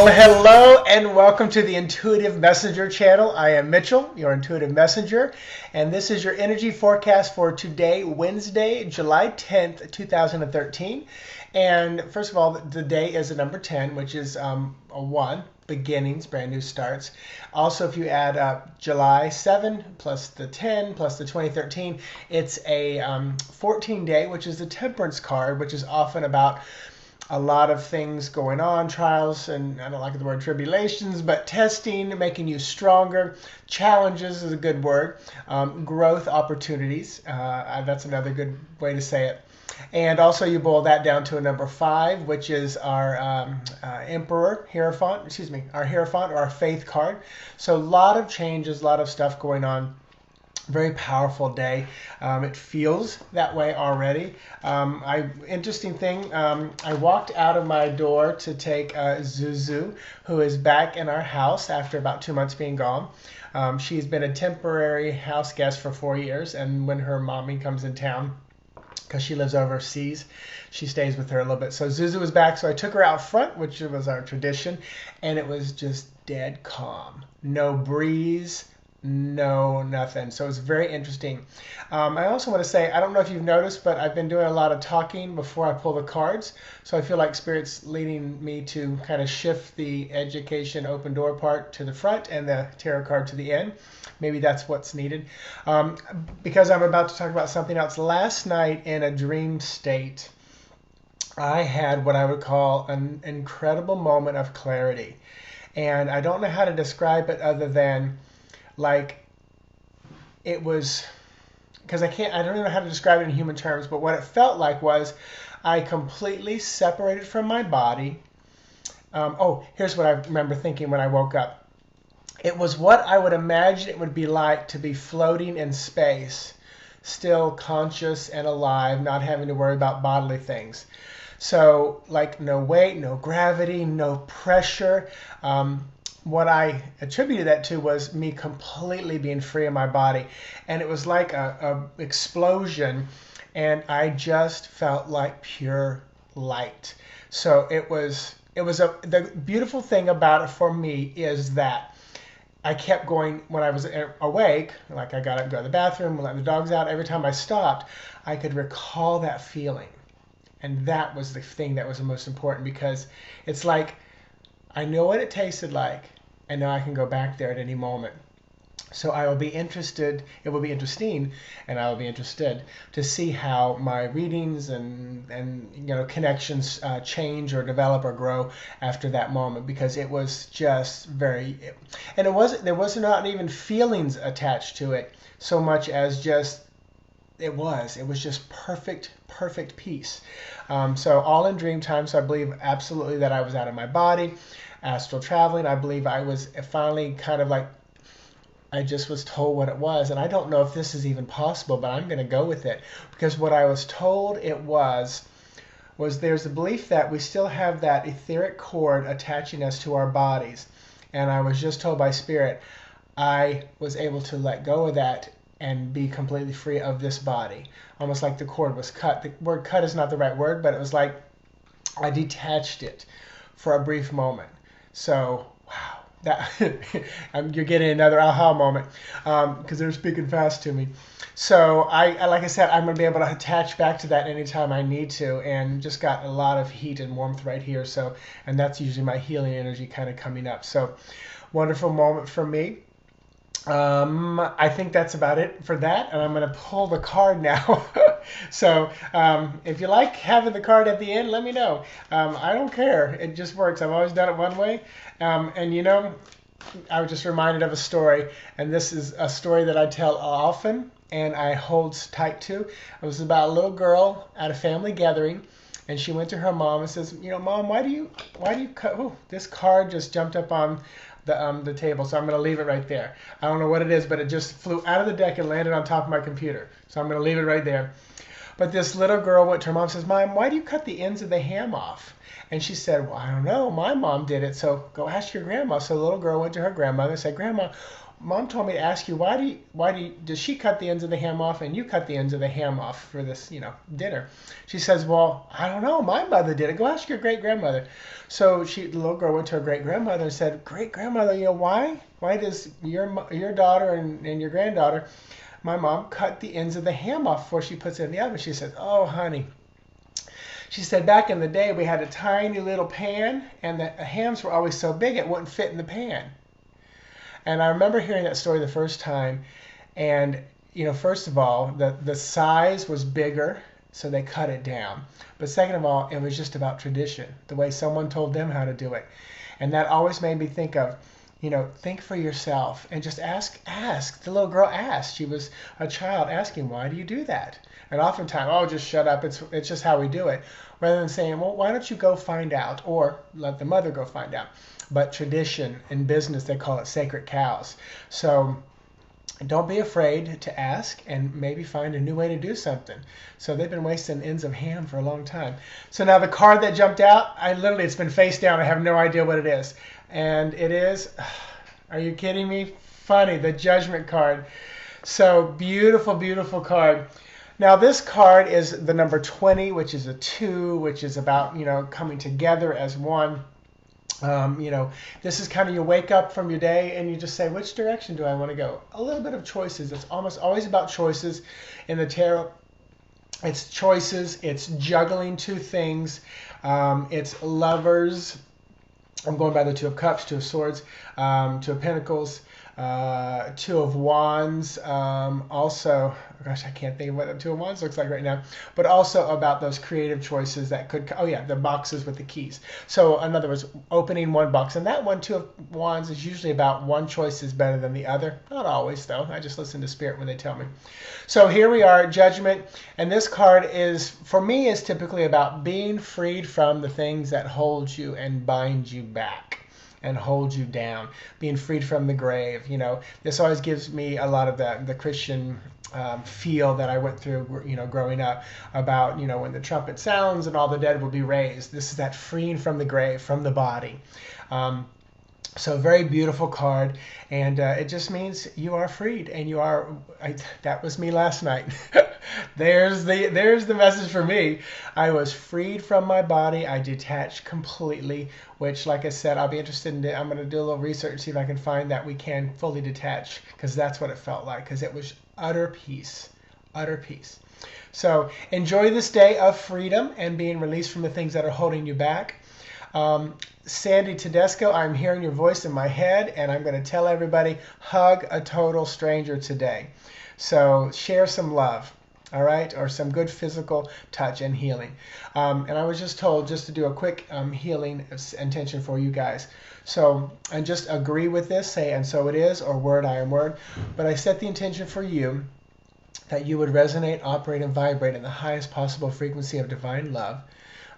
Well, hello and welcome to the Intuitive Messenger channel. I am Mitchell, your Intuitive Messenger, and this is your energy forecast for today, Wednesday, July 10th, 2013. And first of all, the day is the number 10, which is a 1, beginnings, brand new starts. Also, if you add up July 7 plus the 10 plus the 2013, it's a 14 day, which is the Temperance card, which is often about a lot of things going on, trials, and I don't like the word tribulations, but testing, making you stronger. Challenges is a good word. Growth opportunities, that's another good way to say it. And also you boil that down to a number 5, which is our Emperor Hierophant, our Hierophant or our Faith card. So a lot of changes, a lot of stuff going on. Very powerful day. It feels that way already. Interesting thing, I walked out of my door to take Zuzu, who is back in our house after about 2 months being gone. She's been a temporary house guest for 4 years, and when her mommy comes in town, because she lives overseas, she stays with her a little bit. So Zuzu was back, so I took her out front, which was our tradition, and it was just dead calm. No breeze. No, nothing. So it's very interesting. I also want to say, I don't know if you've noticed, but I've been doing a lot of talking before I pull the cards. So I feel like Spirit's leading me to kind of shift the education open door part to the front and the tarot card to the end. Maybe that's what's needed. Because I'm about to talk about something else. Last night in a dream state, I had what I would call an incredible moment of clarity. And I don't know how to describe it other than like it was, because I don't know how to describe it in human terms, but what it felt like was I completely separated from my body. Here's what I remember thinking when I woke up. It was what I would imagine it would be like to be floating in space, still conscious and alive, not having to worry about bodily things. So like no weight, no gravity, no pressure. What I attributed that to was me completely being free of my body. And it was like a explosion, and I just felt like pure light. So the beautiful thing about it for me is that I kept going when I was awake, like I got up, go to the bathroom, let the dogs out. Every time I stopped, I could recall that feeling. And that was the thing that was the most important, because it's like I know what it tasted like, and now I can go back there at any moment. So I will be interested, it will be interesting, and I will be interested to see how my readings and connections change or develop or grow after that moment, because it was just and there was not even feelings attached to it so much as just it was just perfect peace. So all in dream time. So I believe absolutely that I was out of my body, astral traveling. I believe I was finally kind of like, I just was told what it was. And I don't know if this is even possible, but I'm going to go with it, because what I was told it was there's a belief that we still have that etheric cord attaching us to our bodies. And I was just told by Spirit I was able to let go of that and be completely free of this body. Almost like the cord was cut. The word cut is not the right word, but it was like I detached it for a brief moment. So, wow, that you're getting another aha moment, because they're speaking fast to me. So I like I said, I'm going to be able to attach back to that anytime I need to, and just got a lot of heat and warmth right here. So, and that's usually my healing energy kind of coming up. So, wonderful moment for me. I think that's about it for that, and I'm going to pull the card now. So if you like having the card at the end, let me know. I don't care. It just works. I've always done it one way. And I was just reminded of a story, and this is a story that I tell often and I hold tight to. It was about a little girl at a family gathering, and she went to her mom and says, Mom, why do you cut? Oh, this card just jumped up on the table, so I'm going to leave it right there. I don't know what it is, but it just flew out of the deck and landed on top of my computer. So I'm going to leave it right there. But this little girl went to her mom and says, Mom, why do you cut the ends of the ham off? And she said, well, I don't know. My mom did it, so go ask your grandma. So the little girl went to her grandmother and said, Grandma, Mom told me to ask you, does she cut the ends of the ham off and you cut the ends of the ham off for this, dinner? She says, well, I don't know. My mother did it. Go ask your great grandmother. So the little girl went to her great grandmother and said, great grandmother, why does your daughter and your granddaughter, my mom, cut the ends of the ham off before she puts it in the oven? She said, oh, honey. She said, back in the day, we had a tiny little pan, and the hams were always so big it wouldn't fit in the pan. And I remember hearing that story the first time, and first of all, the size was bigger, so they cut it down. But second of all, it was just about tradition, the way someone told them how to do it. And that always made me think of, think for yourself and just ask. The little girl asked. She was a child asking, why do you do that? And oftentimes, oh, just shut up. It's just how we do it. Rather than saying, well, why don't you go find out, or let the mother go find out. But tradition in business, they call it sacred cows. So don't be afraid to ask and maybe find a new way to do something. So they've been wasting ends of ham for a long time. So now the card that jumped out, it's been face down. I have no idea what it is. And it is, are you kidding me? Funny, the Judgment card. So beautiful, beautiful card. Now this card is the number 20, which is a 2, which is about, coming together as one. This is kind of you wake up from your day and you just say, which direction do I want to go? A little bit of choices. It's almost always about choices in the tarot. It's choices. It's juggling two things. It's lovers. I'm going by the Two of Cups, Two of Swords, Two of Pentacles, Two of Wands. Also, gosh, I can't think of what the Two of Wands looks like right now. But also about those creative choices that could, the boxes with the keys. So in other words, opening one box. And that one, Two of Wands, is usually about one choice is better than the other. Not always, though. I just listen to Spirit when they tell me. So here we are, Judgment. And this card is, for me, is typically about being freed from the things that hold you and bind you back and hold you down, being freed from the grave. This always gives me a lot of the Christian feel that I went through, growing up, about, when the trumpet sounds and all the dead will be raised. This is that freeing from the grave, from the body. So very beautiful card, and it just means you are freed, and you are. That was me last night. There's the message for me. I was freed from my body. I detached completely, which, like I said, I'll be interested in. I'm going to do a little research, see if I can find that we can fully detach, because that's what it felt like, because it was utter peace, utter peace. So enjoy this day of freedom and being released from the things that are holding you back. Sandy Tedesco, I'm hearing your voice in my head, and I'm going to tell everybody, hug a total stranger today. So share some love, all right, or some good physical touch and healing. And I was just told just to do a quick healing intention for you guys. So, and just agree with this, say, and so it is, or word, I am word. But I set the intention for you that you would resonate, operate, and vibrate in the highest possible frequency of divine love.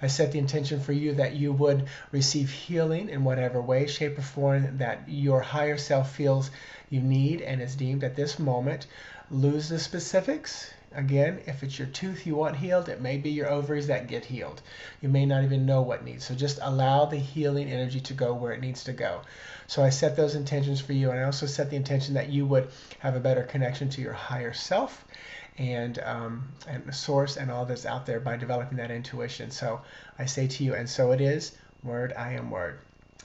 I set the intention for you that you would receive healing in whatever way, shape, or form that your higher self feels you need and is deemed at this moment. Lose the specifics. Again, if it's your tooth you want healed, it may be your ovaries that get healed. You may not even know what needs. So just allow the healing energy to go where it needs to go. So I set those intentions for you, and I also set the intention that you would have a better connection to your higher self and the source and all that's out there by developing that intuition. So I say to you, and so it is, word, I am word.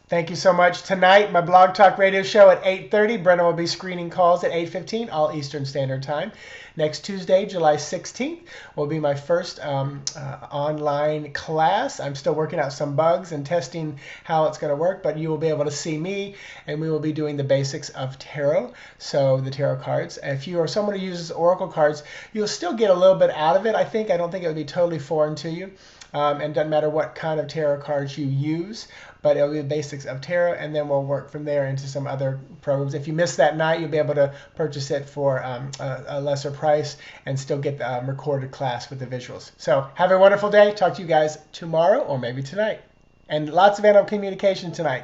Thank you so much. Tonight, my Blog Talk Radio show at 8:30. Brenna will be screening calls at 8:15, all Eastern Standard Time. Next Tuesday, July 16th, will be my first online class. I'm still working out some bugs and testing how it's going to work, but you will be able to see me, and we will be doing the basics of tarot, so the tarot cards. If you are someone who uses oracle cards, you'll still get a little bit out of it, I think. I don't think it would be totally foreign to you. And it doesn't matter what kind of tarot cards you use, but it'll be the basics of tarot, and then we'll work from there into some other programs. If you miss that night, you'll be able to purchase it for a lesser price and still get the recorded class with the visuals. So have a wonderful day. Talk to you guys tomorrow or maybe tonight. And lots of animal communication tonight.